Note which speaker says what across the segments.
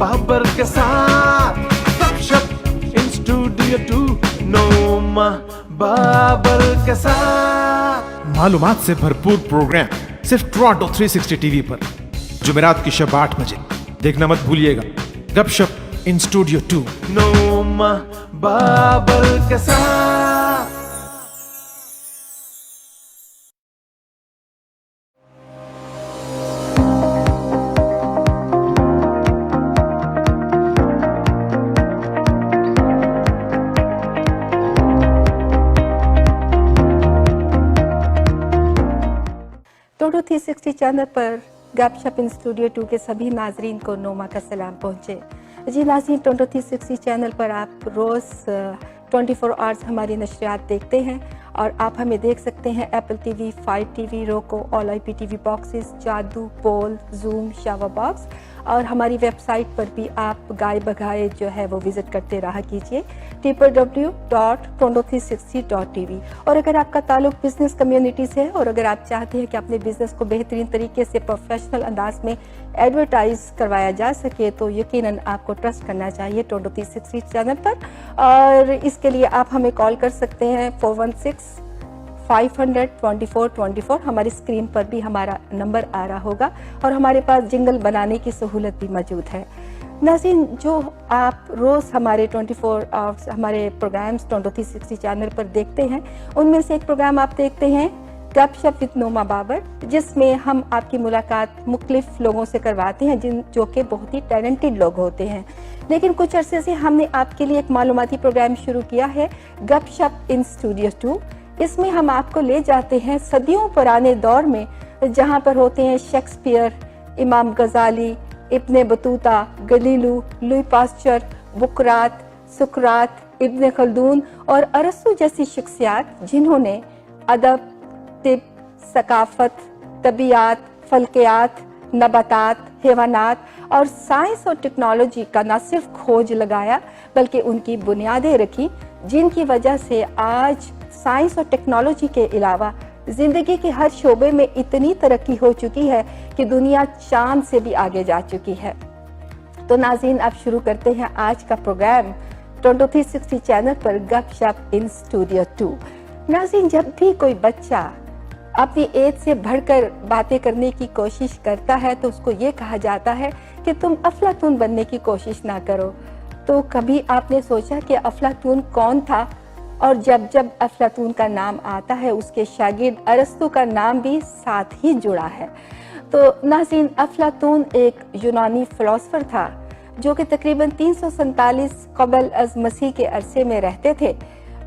Speaker 1: बाबर के साथ गपशप इन स्टूडियो 2 नोमा बाबर के साथ।
Speaker 2: मालूमात से भरपूर प्रोग्राम सिर्फ टोरंटो 360 टीवी पर जुमेरात की शब 8 बजे देखना मत भूलिएगा। गपशप इन स्टूडियो 2
Speaker 1: नोमा बाबर के साथ।
Speaker 3: टोरंटो 360 चैनल पर गपशप इन स्टूडियो 2 के सभी नाजरीन को नोमा का सलाम पहुँचे। जी नाज़रीन, टोरंटो 360 चैनल पर आप रोज़ 24 आवर्स हमारी नशरियात देखते हैं और आप हमें देख सकते हैं एप्पल टीवी, फाइव टीवी, रोको, ऑल IPTV बॉक्सेस, जादू, पोल, जूम, शावर बॉक्स और हमारी वेबसाइट पर भी आप गाय बगाए जो है वो विज़िट करते रहा कीजिए www.toronto360.tv। और अगर आपका ताल्लुक बिज़नेस कम्युनिटी से है और अगर आप चाहते हैं कि अपने बिज़नेस को बेहतरीन तरीके से प्रोफेशनल अंदाज में एडवर्टाइज करवाया जा सके तो यकीनन आपको ट्रस्ट करना चाहिए टोरंटो 360 चैनल पर। और इसके लिए आप हमें कॉल कर सकते हैं 416-500-2424। हमारी स्क्रीन पर भी हमारा नंबर आ रहा होगा और हमारे पास जिंगल बनाने की सहूलत भी मौजूद है। नाज़रीन, जो आप रोज़ हमारे 24 आवर्स हमारे प्रोग्राम्स टोरंटो 360 चैनल पर देखते हैं उनमें से एक प्रोग्राम आप देखते हैं गपशप विद नोमा बाबर, जिसमें हम आपकी मुलाकात मुख्तलिफ लोगों से करवाते हैं जो कि बहुत ही टैलेंटेड लोग होते हैं। लेकिन कुछ अरसे से हमने आपके लिए एक मालूमाती प्रोग्राम शुरू किया है गपशप इन स्टूडियो 2। इसमें हम आपको ले जाते हैं सदियों पुराने दौर में जहाँ पर होते हैं शेक्सपियर, इमाम गजाली, इब्ने बतूता, गलीलू, लुई पास्चर, बुकरात, सुकरात, इब्ने खल्दून और अरस्तु जैसी शख्सियात जिन्होंने अदब, तिब, सकाफत, तबीयत, फल्कियात, नबातात, हैवानात और साइंस और टेक्नोलॉजी का न सिर्फ खोज लगाया बल्कि उनकी बुनियादें रखी, जिनकी वजह से आज साइंस और टेक्नोलॉजी के अलावा जिंदगी के हर शोबे में इतनी तरक्की हो चुकी है कि दुनिया चांद से भी आगे जा चुकी है। तो नाज़रीन, अब शुरू करते हैं आज का प्रोग्राम टोरंटो 360 चैनल पर गपशप इन स्टूडियो 2। नाज़रीन, जब भी कोई बच्चा अपनी एज से बढ़कर बातें करने की कोशिश करता है तो उसको ये कहा जाता है कि तुम अफलातून बनने की कोशिश ना करो। तो कभी आपने सोचा कि अफलातून कौन था? और जब जब अफलातून का नाम आता है उसके शागिर्द अरस्तु का नाम भी साथ ही जुड़ा है। तो नाज़रीन, अफलातून एक यूनानी फिलोसफर था जो कि तकरीबन 347 क़ब्ल अज़ मसीह के अरसे में रहते थे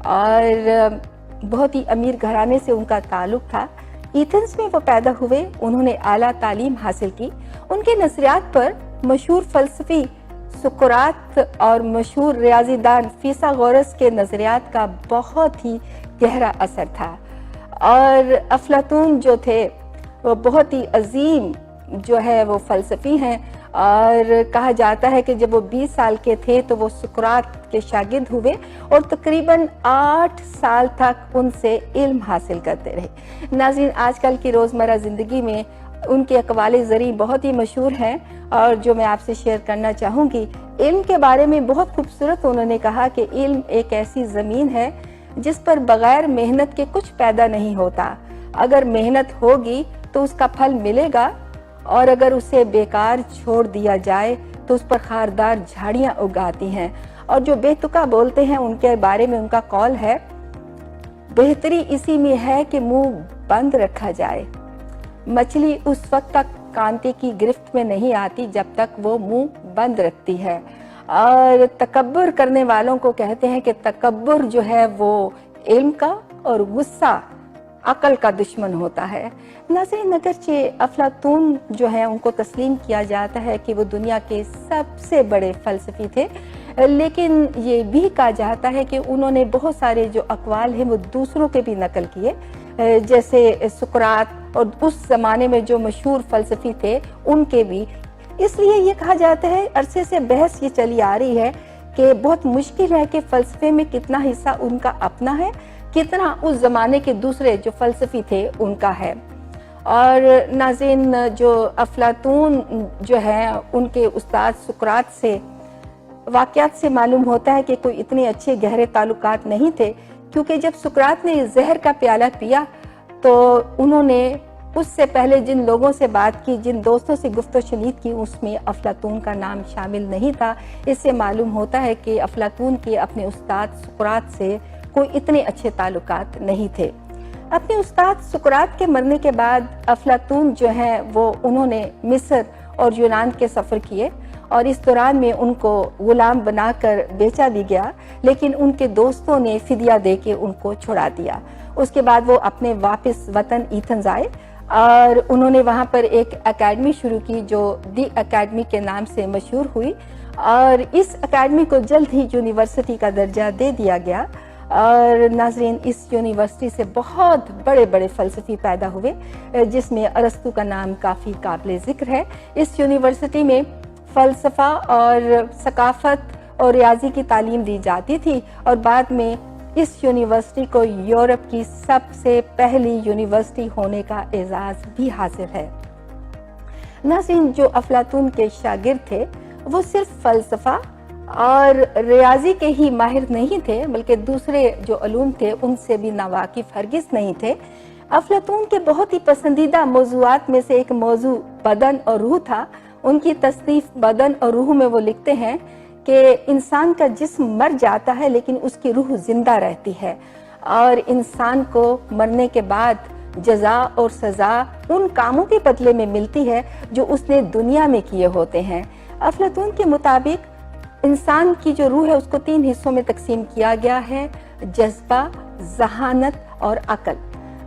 Speaker 3: और बहुत ही अमीर घराने से उनका ताल्लुक था। एथेंस में वो पैदा हुए, उन्होंने आला तालीम हासिल की। उनके नज़रियात पर मशहूर फ़लसफ़ी सुकरात और मशहूर रियाज़ीदान फिसागोरस के नज़रियात का बहुत ही गहरा असर था। और अफलातून जो थे वो बहुत ही अजीम जो है वो फ़लसफ़ी हैं और कहा जाता है कि जब वो 20 साल के थे तो वो सुकरात के शागिर्द हुए और तकरीबन 8 साल तक उनसे इल्म हासिल करते रहे। नाज़रीन, आजकल की रोज़मर्रा ज़िंदगी में उनके अक़वाले ज़री बहुत ही मशहूर हैं और जो मैं आपसे शेयर करना चाहूँगी। इल्म के बारे में बहुत खूबसूरत उन्होंने कहा कि इल्म एक ऐसी ज़मीन है जिस पर बग़ैर मेहनत के कुछ पैदा नहीं होता। अगर मेहनत होगी तो उसका फल मिलेगा और अगर उसे बेकार छोड़ दिया जाए तो उस पर खारदार झाड़ियाँ उगाती हैं। और जो बेतुका बोलते हैं उनके बारे में उनका कौल है, बेहतरी इसी में है कि मुंह बंद रखा जाए। मछली उस वक्त तक कांटे की गिरफ्त में नहीं आती जब तक वो मुंह बंद रखती है। और तकब्बुर करने वालों को कहते हैं कि तकब्बुर जो है वो इल्म का और गुस्सा अकल का दुश्मन होता है। नाज़रीन, अगरचे अफलातून जो है उनको तस्लीम किया जाता है कि वो दुनिया के सबसे बड़े फ़लसफ़ी थे, लेकिन ये भी कहा जाता है कि उन्होंने बहुत सारे जो अक़वाल हैं वो दूसरों के भी नकल किए, जैसे सुकरात और उस ज़माने में जो मशहूर फ़लसफ़ी थे उनके भी। इसलिए ये कहा जाता है, अरसे से बहस ये चली आ रही है कि बहुत मुश्किल है कि फ़लसफ़े में कितना हिस्सा उनका अपना है, कितना उस ज़माने के दूसरे जो फ़लसफ़ी थे उनका है। اور ناظرین جو افلاطون جو ہے ان کے استاد سقراط سے واقعات سے معلوم ہوتا ہے کہ کوئی اتنے اچھے گہرے تعلقات نہیں تھے، کیونکہ جب سقراط نے زہر کا پیالہ پیا تو انہوں نے اس سے پہلے جن لوگوں سے بات کی، جن دوستوں سے گفت و شنید کی، اس میں افلاطون کا نام شامل نہیں تھا۔ اس سے معلوم ہوتا ہے کہ افلاطون کے اپنے استاد سقراط سے کوئی اتنے اچھے تعلقات نہیں تھے۔ اپنے استاد سقراط کے مرنے کے بعد افلاطون جو ہیں وہ انہوں نے مصر اور یونان کے سفر کیے، اور اس دوران میں ان کو غلام بنا کر بیچا بھی گیا، لیکن ان کے دوستوں نے فدیہ دے کے ان کو چھڑا دیا۔ اس کے بعد وہ اپنے واپس وطن ایتھنز آئے اور انہوں نے وہاں پر ایک اکیڈمی شروع کی جو دی اکیڈمی کے نام سے مشہور ہوئی، اور اس اکیڈمی کو جلد ہی یونیورسٹی کا درجہ دے دیا گیا۔ اور ناظرین اس یونیورسٹی سے بہت بڑے بڑے فلسفی پیدا ہوئے، جس میں ارسطو کا نام کافی قابل ذکر ہے۔ اس یونیورسٹی میں فلسفہ اور ثقافت اور ریاضی کی تعلیم دی جاتی تھی، اور بعد میں اس یونیورسٹی کو یورپ کی سب سے پہلی یونیورسٹی ہونے کا اعزاز بھی حاصل ہے۔ ناظرین جو افلاطون کے شاگرد تھے وہ صرف فلسفہ اور ریاضی کے ہی ماہر نہیں تھے، بلکہ دوسرے جو علوم تھے ان سے بھی ناواقف ہرگز نہیں تھے۔ افلاطون کے بہت ہی پسندیدہ موضوعات میں سے ایک موضوع بدن اور روح تھا۔ ان کی تصنیف بدن اور روح میں وہ لکھتے ہیں کہ انسان کا جسم مر جاتا ہے لیکن اس کی روح زندہ رہتی ہے، اور انسان کو مرنے کے بعد جزا اور سزا ان کاموں کے بدلے میں ملتی ہے جو اس نے دنیا میں کیے ہوتے ہیں۔ افلاطون کے مطابق انسان کی جو روح ہے اس کو 3 حصوں میں تقسیم کیا گیا ہے: جذبہ، ذہانت اور عقل۔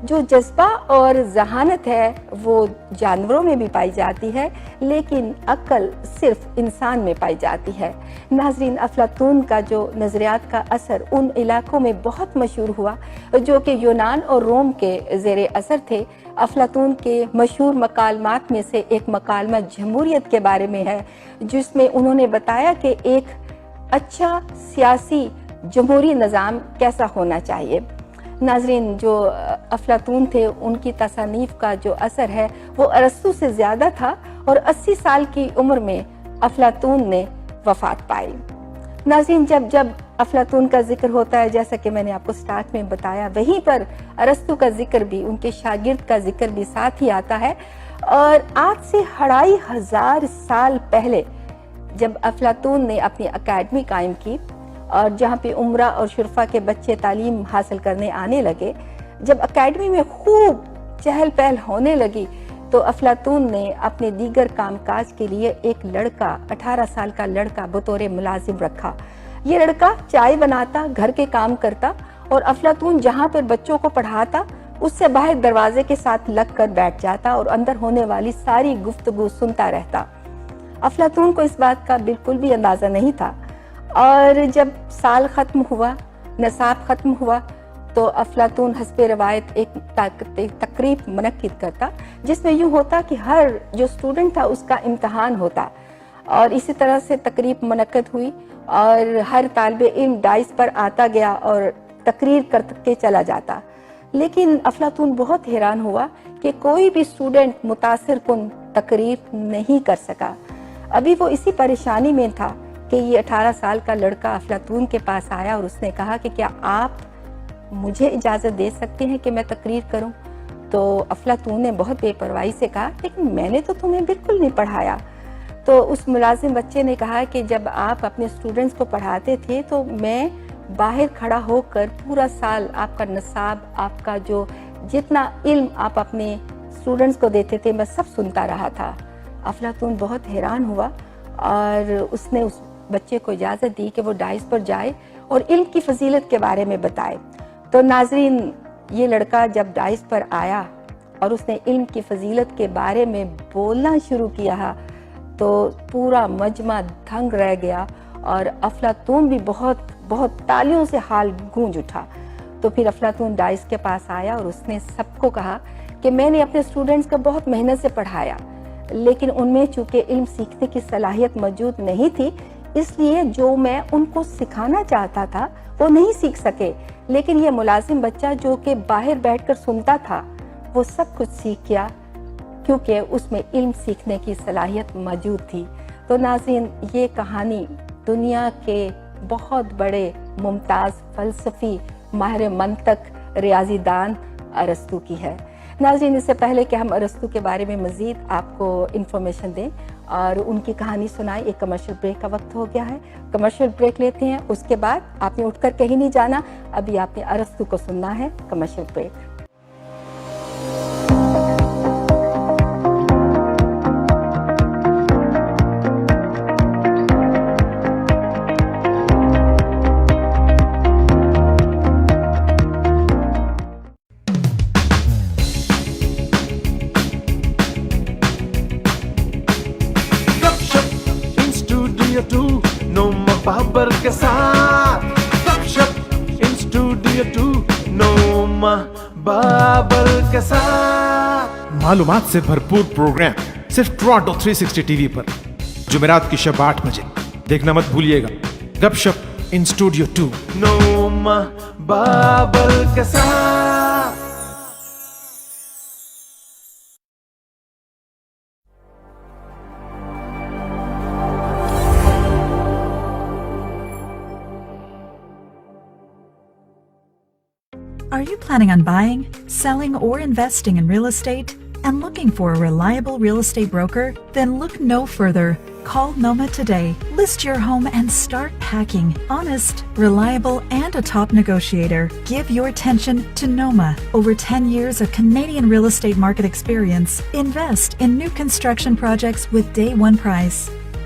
Speaker 3: جو جذبہ اور ذہانت ہے وہ جانوروں میں بھی پائی جاتی ہے، لیکن عقل صرف انسان میں پائی جاتی ہے۔ ناظرین افلاطون کا جو نظریات کا اثر ان علاقوں میں بہت مشہور ہوا جو کہ یونان اور روم کے زیر اثر تھے۔ افلاطون کے مشہور مکالمات میں سے ایک مکالمہ جمہوریت کے بارے میں ہے، جس میں انہوں نے بتایا کہ ایک اچھا سیاسی جمہوری نظام کیسا ہونا چاہیے۔ ناظرین جو افلاطون تھے ان کی تصانیف کا جو اثر ہے وہ ارسطو سے زیادہ تھا، اور 80 سال کی عمر میں افلاطون نے وفات پائی۔ ناظرین جب افلاطون کا ذکر ہوتا ہے، جیسا کہ میں نے آپ کو سٹارٹ میں بتایا، وہیں پر ارسطو کا ذکر بھی، ان کے شاگرد کا ذکر بھی ساتھ ہی آتا ہے۔ اور آج سے 2500 سال پہلے جب افلاطون نے اپنی اکیڈمی قائم کی، اور جہاں پہ عمرہ اور شرفا کے بچے تعلیم حاصل کرنے آنے لگے، جب اکیڈمی میں خوب چہل پہل ہونے لگی تو افلاطون نے اپنے دیگر کام کاج کے لیے ایک لڑکا، 18 سال کا لڑکا بطور ملازم رکھا۔ یہ لڑکا چائے بناتا، گھر کے کام کرتا، اور افلاطون جہاں پر بچوں کو پڑھاتا اس سے باہر دروازے کے ساتھ لگ کر بیٹھ جاتا اور اندر ہونے والی ساری گفتگو سنتا رہتا۔ افلاطون کو اس بات کا بالکل بھی اندازہ نہیں تھا، اور جب سال ختم ہوا، نصاب ختم ہوا، تو افلاطون حسب روایت ایک تقریب منعقد کرتا، جس میں یوں ہوتا کہ ہر جو اسٹوڈنٹ تھا اس کا امتحان ہوتا، اور اسی طرح سے تقریب منعقد ہوئی، اور ہر طالب علم ڈائس پر آتا گیا اور تقریر کر کے چلا جاتا۔ لیکن افلاطون بہت حیران ہوا کہ کوئی بھی اسٹوڈنٹ متاثر کن تقریر نہیں کر سکا۔ ابھی وہ اسی پریشانی میں تھا کہ یہ 18 سال کا لڑکا افلاطون کے پاس آیا اور اس نے کہا کہ کیا آپ مجھے اجازت دے سکتے ہیں کہ میں تقریر کروں؟ تو افلاطون نے بہت بے پرواہی سے کہا لیکن میں نے تو تمہیں بالکل نہیں پڑھایا۔ تو اس ملازم بچے نے کہا کہ جب آپ اپنے اسٹوڈنٹس کو پڑھاتے تھے تو میں باہر کھڑا ہو کر پورا سال آپ کا نصاب، آپ کا جو جتنا علم آپ اپنے اسٹوڈنٹس کو دیتے تھے میں سب سنتا رہا تھا۔ افلاطون بہت حیران ہوا اور اس نے اس بچے کو اجازت دی کہ وہ ڈائس پر جائے اور علم کی فضیلت کے بارے میں بتائے۔ تو ناظرین یہ لڑکا جب ڈائس پر آیا اور اس نے علم کی فضیلت کے بارے میں بولنا شروع کیا تو پورا مجمع دھنگ رہ گیا اور افلاطون بھی بہت تالیوں سے حال گونج اٹھا۔ تو پھر افلاطون ڈائس کے پاس آیا اور اس نے سب کو کہا کہ میں نے اپنے اسٹوڈنٹس کو بہت محنت سے پڑھایا، لیکن ان میں چونکہ علم سیکھنے کی صلاحیت موجود نہیں تھی، اس لیے جو میں ان کو سکھانا چاہتا تھا وہ نہیں سیکھ سکے، لیکن یہ ملازم بچہ جو کہ باہر بیٹھ کر سنتا تھا وہ سب کچھ سیکھ گیا، क्योंकि उसमें इल्म सीखने की सलाहियत मौजूद थी। तो नाज़रीन, ये कहानी दुनिया के बहुत बड़े मुमताज़ फ़लसफ़ी, माहिर मंतक, रियाज़ीदान अरस्तू की है। नाज़रीन, इससे पहले कि हम अरस्तू के बारे में मज़ीद आपको इन्फॉर्मेशन दें और उनकी कहानी सुनाएं, एक कमर्शियल ब्रेक का वक्त हो गया है। कमर्शियल ब्रेक लेते हैं, उसके बाद आपने उठकर कहीं नहीं जाना, अभी आपने अरस्तू को सुनना है। Commercial break.
Speaker 1: बाबर के साथ गपशप इन स्टूडियो 2 नोमा बाबर के साथ।
Speaker 2: मालूमात से भरपूर प्रोग्राम सिर्फ टोरंटो 360 टीवी पर जुमेरात की शब 8 बजे देखना मत भूलिएगा। गपशप इन स्टूडियो 2
Speaker 1: नोमा बाबर के साथ।
Speaker 4: Are you planning on buying, selling, or investing in real estate and looking for a reliable real estate broker? Then look no further. Call Noma today. List your home and start packing. Honest, reliable, and a top negotiator. Give your attention to Noma. Over 10 years of Canadian real estate market experience. Invest in new construction projects with day one price.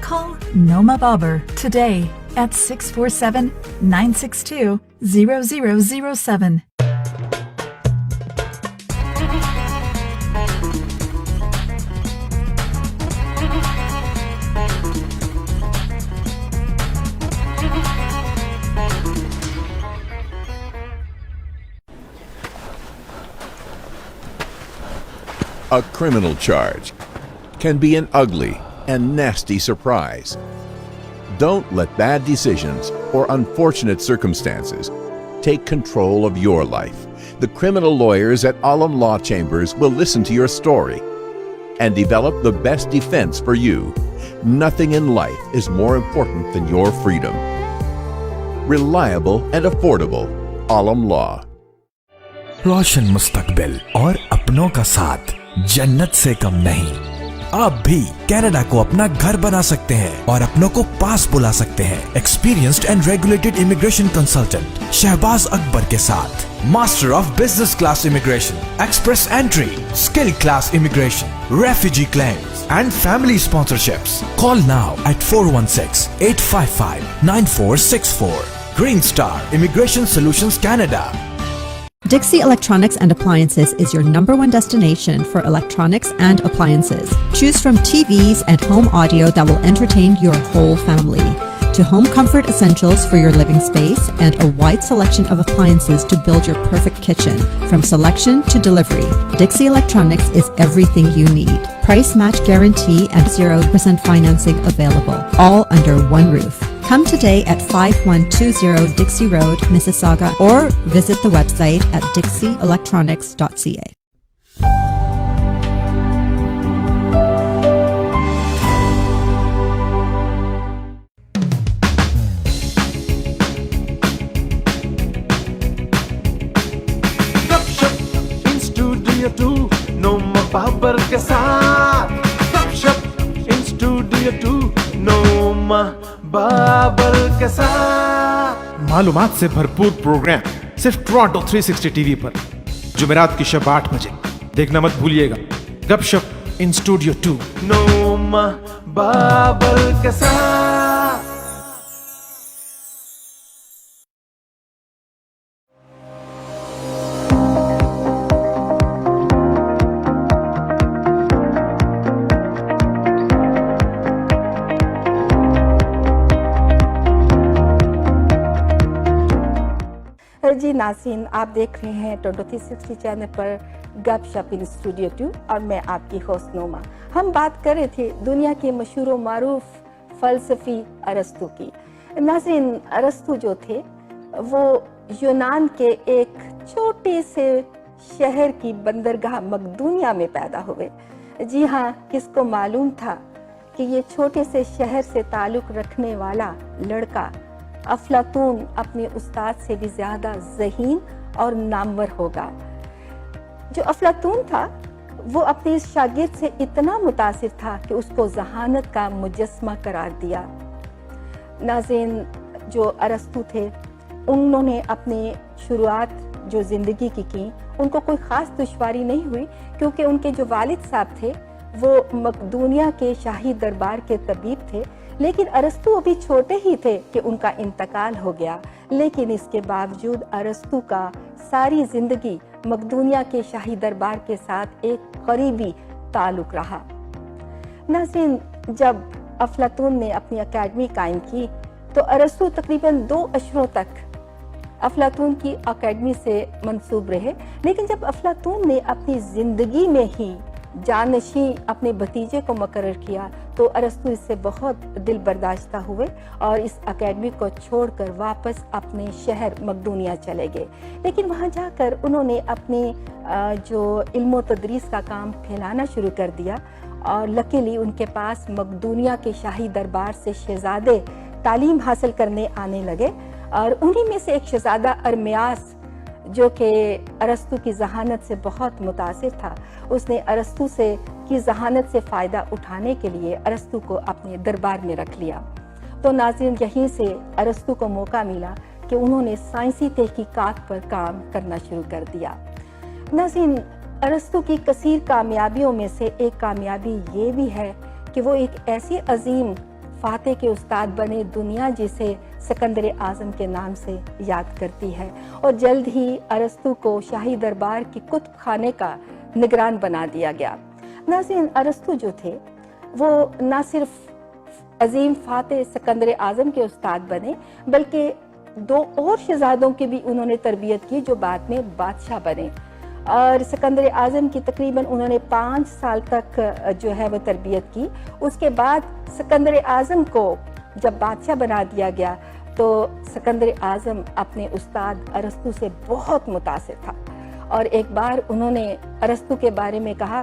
Speaker 4: Call Noma Babur today at 647-962-0007.
Speaker 5: A criminal charge can be an ugly and nasty surprise. Don't let bad decisions or unfortunate circumstances take control of your life. The criminal lawyers at Alam Law Chambers will listen to your story and develop the best defense for you. Nothing in life is more important than your freedom. Reliable and affordable. Alam Law.
Speaker 6: रोशन मुस्तकबिल और अपनों का साथ जन्नत से कम नहीं। आप भी कनाडा को अपना घर बना सकते हैं और अपनों को पास बुला सकते हैं। Experienced and regulated immigration consultant Shahbaz Akbar के साथ master of business class immigration, express entry, skill class immigration, refugee claims and family sponsorships. Call now at 416-855-9464. Green Star Immigration Solutions Canada.
Speaker 7: Dixie Electronics and Appliances is your #1 destination for electronics and appliances. Choose from TVs and home audio that will entertain your whole family, to home comfort essentials for your living space and a wide selection of appliances to build your perfect kitchen. From selection to delivery, Dixie Electronics is everything you need. Price match guarantee and 0% financing available, all under one roof. Come today at 5120 Dixie Road, Mississauga, or visit the website at dixieelectronics.ca.
Speaker 1: गपशप in studio 2 नोमा बाबर के साथ। गपशप in studio 2 नोमा बाबर के साथ।
Speaker 2: मालूमात से भरपूर programme सिर्फ टोरंटो 360 टीवी पर जुमेरात की शब 8 बजे देखना मत भूलिएगा। गपशप इन स्टूडियो 2
Speaker 1: नोमा बाबर के साथ।
Speaker 3: जी नाज़रीन, आप देख रहे हैं टोरंटो 360 चैनल पर गपशप इन स्टूडियो 2 और मैं आपकी होस्ट नोमा। हम बात कर रहे थे दुनिया के मशहूर व मारूफ फ़लसफ़ी अरस्तू की। नाज़रीन, अरस्तू जो थे वो यूनान के एक छोटे से शहर की बंदरगाह मकदूनिया में पैदा हुए। जी हाँ, किसको मालूम था कि ये छोटे से शहर से ताल्लुक़ रखने वाला लड़का अफलातून अपने उस्ताद से भी ज़्यादा ज़हीन और नामवर होगा। जो अफलातून था वो अपने इस शागिर्द से इतना मुतासिर था कि उसको ज़हानत का मुजस्मा करार दिया। नाज़रीन, जो अरस्तु थे उन्होंने अपनी शुरुआत जो ज़िंदगी की उनको कोई ख़ास दुश्वारी नहीं हुई, क्योंकि उनके जो वालिद साहब थे वो मकदूनिया के शाही दरबार के तबीब थे। लेकिन अरस्तु अभी छोटे ही थे कि उनका इंतकाल हो गया। लेकिन इसके बावजूद अरस्तु का सारी ज़िंदगी मकदूनिया के शाही दरबार के साथ एक करीबी ताल्लुक़ रहा। नाज़रीन, जब अफलातून ने अपनी अकेडमी कायम की तो अरस्तु तकरीबन 2 अशरों तक अफलातून की अकेडमी से मंसूब रहे। लेकिन जब अफलातून ने अपनी ज़िंदगी में ही जानशी अपने भतीजे को मुकर्रर किया तो अरस्तु इससे बहुत दिल बर्दाश्ता हुए और इस अकेडमी को छोड़कर वापस अपने शहर मकदूनिया चले गए। लेकिन वहाँ जाकर उन्होंने अपने जो इल्म तदरीस का काम फैलाना शुरू कर दिया और लकीली उनके पास मकदूनिया के शाही दरबार से शहजादे तालीम हासिल करने आने लगे और उन्हीं में से एक शहजादा अरमियास जो कि अरस्तु की ज़हानत से बहुत मुतासिर था, उसने अरस्तु से की ज़हानत से फ़ायदा उठाने के लिए अरस्तु को अपने दरबार में रख लिया। तो नाज़रीन, यहीं से अरस्तु को मौका मिला कि उन्होंने साइंसी तहकीकात पर काम करना शुरू कर दिया। नाज़रीन, अरस्तु की कसीर कामयाबियों में से एक कामयाबी ये भी है कि वो एक ऐसी अजीम फातेह के उस्ताद बने दुनिया जिसे सिकंदर आज़म के नाम से याद करती है। और जल्द ही अरस्तु को शाही दरबार की कुतुब खाने का निगरान बना दिया गया। नाज़रीन, अरस्तु जो थे वो न सिर्फ अजीम फातेह सिकंदर आज़म के उस्ताद बने बल्कि 2 और शहजादों की भी उन्होंने तरबियत की जो बाद में बादशाह बने। और सिकंदर आज़म की तकरीबन उन्होंने 5 साल तक जो है वो तरबियत की। उसके बाद सिकंदर आज़म को जब बादशाह बना दिया गया तो सिकंदर आज़म अपने उस्ताद अरस्तु से बहुत मुतासिर था और एक बार उन्होंने अरस्तु के बारे में कहा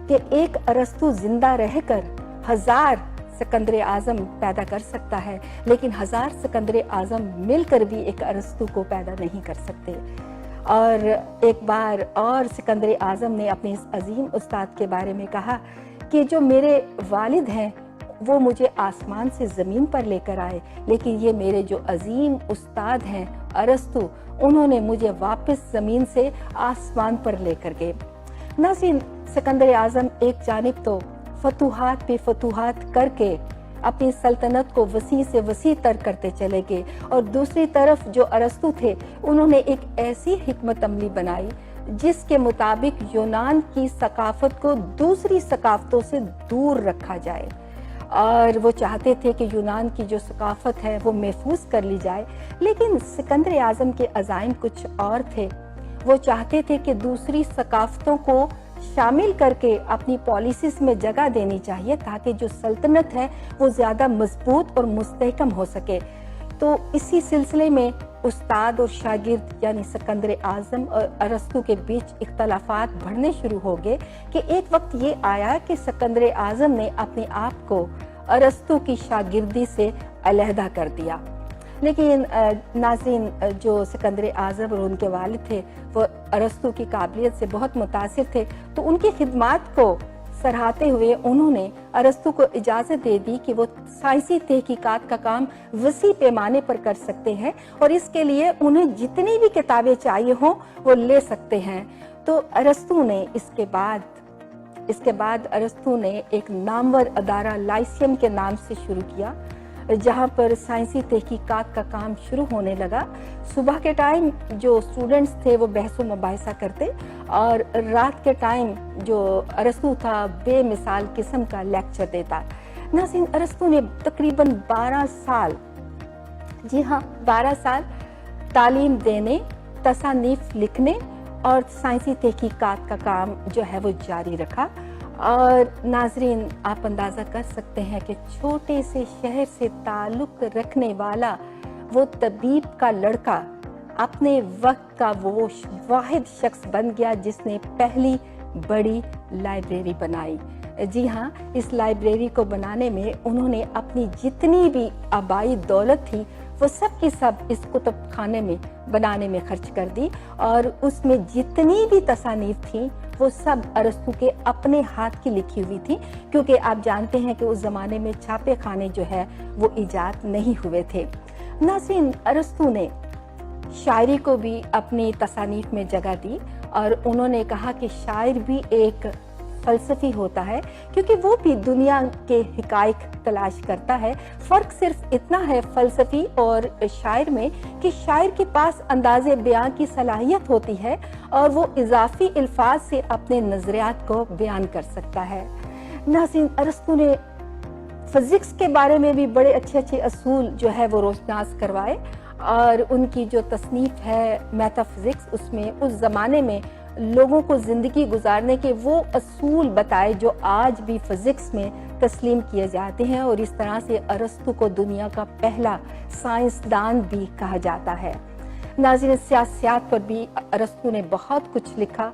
Speaker 3: कि एक अरस्तु जिंदा रहकर 1000 सिकंदर आज़म पैदा कर सकता है, लेकिन 1000 सिकंदर आज़म मिलकर भी एक अरस्तु को पैदा नहीं कर सकते। और एक बार और सिकंदर आज़म ने अपने इस अजीम उस्ताद के बारे में कहा कि जो मेरे वालिद हैं वो मुझे आसमान से ज़मीन पर लेकर आए, लेकिन ये मेरे जो अजीम उस्ताद हैं अरस्तु, उन्होंने मुझे वापस ज़मीन से आसमान पर लेकर गए। नाज़रीन, सिकंदर आज़म एक जानिब तो फतूहात पे फतूहात करके अपनी सल्तनत को वसी से वसी तर करते चले गए और दूसरी तरफ जो अरस्तु थे उन्होंने एक ऐसी हिकमत अमली बनाई जिसके मुताबिक यूनान की सकाफत को दूसरी सकाफतों से दूर रखा जाए। और वो चाहते थे कि यूनान की जो सकाफत है वो महफूज कर ली जाए, लेकिन सिकंदर आज़म के अज़ाइम कुछ और थे। वो चाहते थे कि दूसरी सकाफतों को शामिल करके अपनी पॉलिसीज में जगह देनी चाहिए ताकि जो सल्तनत है वो ज़्यादा मजबूत और मुस्तहकम हो सके। तो इसी सिलसिले में उस्ताद और शागिर्द यानी सिकंदर आज़म और अरस्तु के बीच इख्तलाफात बढ़ने शुरू हो गए कि एक वक्त ये आया कि सिकंदर आज़म ने अपने आप को अरस्तु की शागिर्दी से अलहदा कर दिया। लेकिन नाज़रीन, जो सिकंदर आज़म और उनके वालिद थे वो अरस्तु की काबिलियत से बहुत मुतासिर थे, तो उनकी खिदमात को सराहते हुए उन्होंने अरस्तु को इजाज़त दे दी कि वो साइंसी तहकीकात का काम वसी पैमाने पर कर सकते हैं और इसके लिए उन्हें जितनी भी किताबें चाहिए हों वो ले सकते हैं। तो अरस्तु ने इसके बाद अरस्तु ने एक नामवर अदारा लाइसियम के नाम से शुरू किया, जहाँ पर साइंसी तहकीकात का काम शुरू होने लगा। सुबह के टाइम जो स्टूडेंट्स थे वो बहस व मुबाहिसा करते और रात के टाइम जो अरस्तु था बेमिसाल किस्म का लेक्चर देता। नाज़रीन, अरस्तु ने तकरीबन 12 साल, जी हाँ 12 साल तालीम देने, तसानीफ लिखने और साइंसी तहकीकात का काम जो है वो जारी रखा। और नाजरीन, आप अंदाज़ा कर सकते हैं कि छोटे से शहर से ताल्लुक़ रखने वाला वो तबीब का लड़का अपने वक्त का वो वाहिद शख्स बन गया जिसने पहली बड़ी लाइब्रेरी बनाई। जी हाँ, इस लाइब्रेरी को बनाने में उन्होंने अपनी जितनी भी आबाई दौलत थी वो सब की सब इस कुतुब खाने में बनाने में खर्च कर दी, और उसमें जितनी भी तसानीफ थी वो सब अरस्तू के अपने हाथ की लिखी हुई थी, क्योंकि आप जानते हैं कि उस ज़माने में छापे खाने जो है वो इजाद नहीं हुए थे। नाज़रीन, अरस्तू ने शायरी को भी अपनी तसानीफ में जगह दी, और उन्होंने कहा कि शायर भी एक फ़लसफ़ी होता है, क्योंकि वो भी दुनिया के हिकायक तलाश करता है। फ़र्क सिर्फ इतना है फ़लसफ़ी और शायर में कि शायर के पास अंदाज़े बयां की सलाहियत होती है और वो इजाफी अल्फाज से अपने नज़रियात को बयान कर सकता है। नाज़रीन, अरस्तू ने फ़िज़िक्स के बारे में भी बड़े अच्छे अच्छे असूल जो है वो रोशनास करवाए, और उनकी जो तसनीफ़ है मेटाफिज़िक्स, उसमें उस ज़माने में लोगों को ज़िंदगी गुजारने के वो असूल बताए जो आज भी फ़िज़िक्स में तस्लीम किए जाते हैं, और इस तरह से अरस्तू को दुनिया का पहला साइंसदान भी कहा जाता है। नाज़रीन, सियासत पर भी अरस्तू ने बहुत कुछ लिखा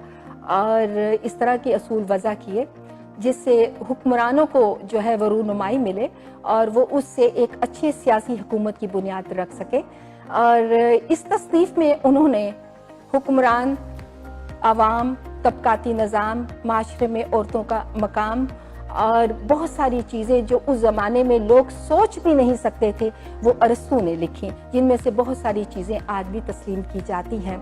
Speaker 3: और इस तरह के असूल वज़ा किए जिससे हुक्मरानों को जो है वो रूनुमाई मिले और वो उससे एक अच्छे सियासी हुकूमत की बुनियाद रख सके। और इस तसनीफ़ में उन्होंने हुक्मरान, आवाम, तबकाती निज़ाम, माशरे में औरतों का मकाम और बहुत सारी चीज़ें जो उस ज़माने में लोग सोच भी नहीं सकते थे वो अरस्तू ने लिखी, जिनमें से बहुत सारी चीज़ें आज भी तस्लीम की जाती हैं।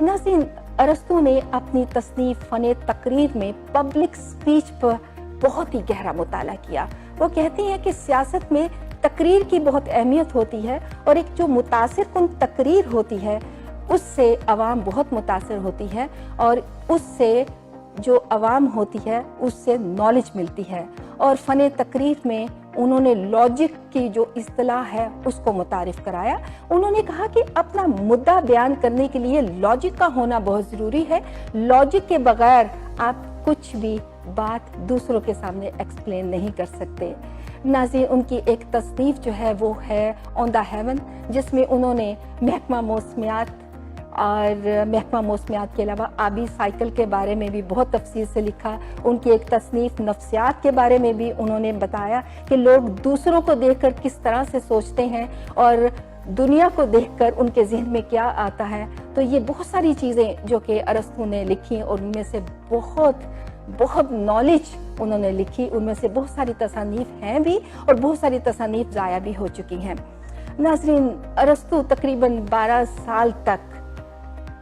Speaker 3: नाज़रीन, अरस्तू ने अपनी तसनीफ़ फ़न तकरीर में पब्लिक स्पीच पर बहुत ही गहरा मुताला किया। वो कहती हैं कि सियासत में तकरीर की बहुत अहमियत होती है और एक जो मुतासिर कुन तकरीर होती है उससे अवाम बहुत मुतासिर होती है और उससे जो अवाम होती है उससे नॉलेज मिलती है। और फ़न तकरीर में उन्होंने लॉजिक की जो इस्तिलाह है उसको मुतारिफ कराया। उन्होंने कहा कि अपना मुद्दा बयान करने के लिए लॉजिक का होना बहुत ज़रूरी है। लॉजिक के बगैर आप कुछ भी बात दूसरों के सामने एक्सप्लेन नहीं कर सकते। नाज़रीन, उनकी एक तसनीफ़ जो है वो है ऑन द हेवन, जिसमें उन्होंने महकमा मौसमियात और महकमा मौसमियात के अलावा आबी साइकिल के बारे में भी बहुत तफसील से लिखा। उनकी एक तसनीफ़ नफ्सियात के बारे में भी उन्होंने बताया कि लोग दूसरों को देखकर किस तरह से सोचते हैं और दुनिया को देखकर उनके जहन में क्या आता है। तो ये बहुत सारी चीज़ें जो कि अरस्तू ने लिखी और उनमें से बहुत नॉलेज उन्होंने लिखी, उनमें से बहुत सारी तसानीफ़ हैं भी और बहुत सारी तसानीफ़ ज़ाया भी हो चुकी हैं। नाज़रीन, अरस्तू तकरीबन 12 साल तक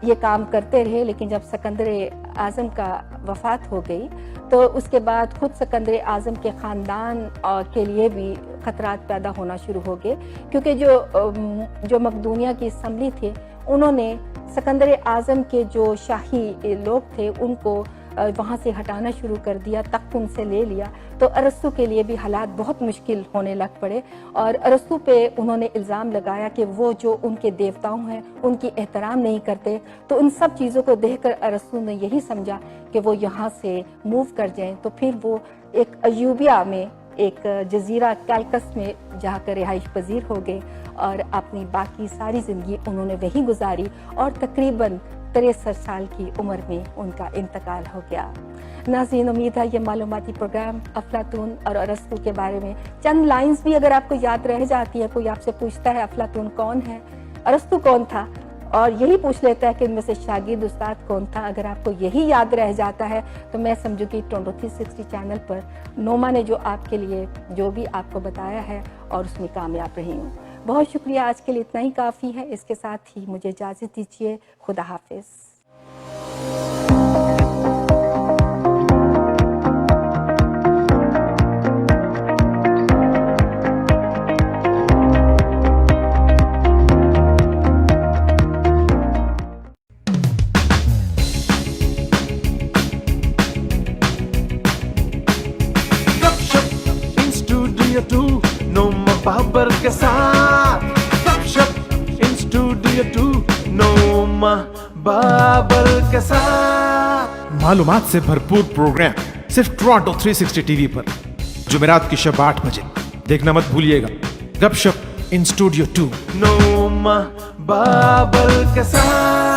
Speaker 3: ये काम करते रहे, लेकिन जब सिकंदर आज़म का वफ़ात हो गई तो उसके बाद खुद सिकंदर आज़म के ख़ानदान के लिए भी ख़तरात पैदा होना शुरू हो गए, क्योंकि जो मकदूनिया की असम्बली थी उन्होंने सिकंदर आज़म के जो शाही लोग थे उनको वहाँ से हटाना शुरू कर दिया, तख्त उनसे ले लिया। तो अरस्तू के लिए भी हालात बहुत मुश्किल होने लग पड़े और अरस्तू पे उन्होंने इल्ज़ाम लगाया कि वो जो उनके देवताओं हैं उनकी एहतराम नहीं करते। तो उन सब चीज़ों को देखकर अरस्तू ने यही समझा कि वो यहाँ से मूव कर जाएं। तो फिर वो एक अयूबिया में एक जजीरा कैलकस में जाकर रिहाइश पजीर हो गए और अपनी बाकी सारी ज़िंदगी उन्होंने वहीं गुजारी और तकरीबन 63 साल की उम्र में उनका इंतकाल हो गया। नाज़रीन, उम्मीद है ये मालूमाती प्रोग्राम अफलातून और अरस्तू के बारे में चंद लाइंस भी अगर आपको याद रह जाती है, कोई आपसे पूछता है अफलातून कौन है, अरस्तू कौन था, और यही पूछ लेता है कि इनमें से शागिर्द उस्ताद कौन था, अगर आपको यही याद रह जाता है तो मैं समझू कि टोरंटो 360 चैनल पर नोमा ने जो आपके लिए जो भी आपको बताया है और उसमें कामयाब रही हूँ। बहुत शुक्रिया, आज के लिए इतना ही काफ़ी है। इसके साथ ही मुझे इजाज़त दीजिए। खुदा हाफिज़।
Speaker 1: नोमा बाबर के साथ गपशप इन स्टूडियो 2 नोमा बाबर के साथ।
Speaker 2: मालूमात से भरपूर प्रोग्राम सिर्फ टोरंटो 360 टीवी पर जुमेरात की शब 8 बजे देखना मत भूलिएगा। गपशप इन स्टूडियो 2
Speaker 1: नोमा बाबर के साथ।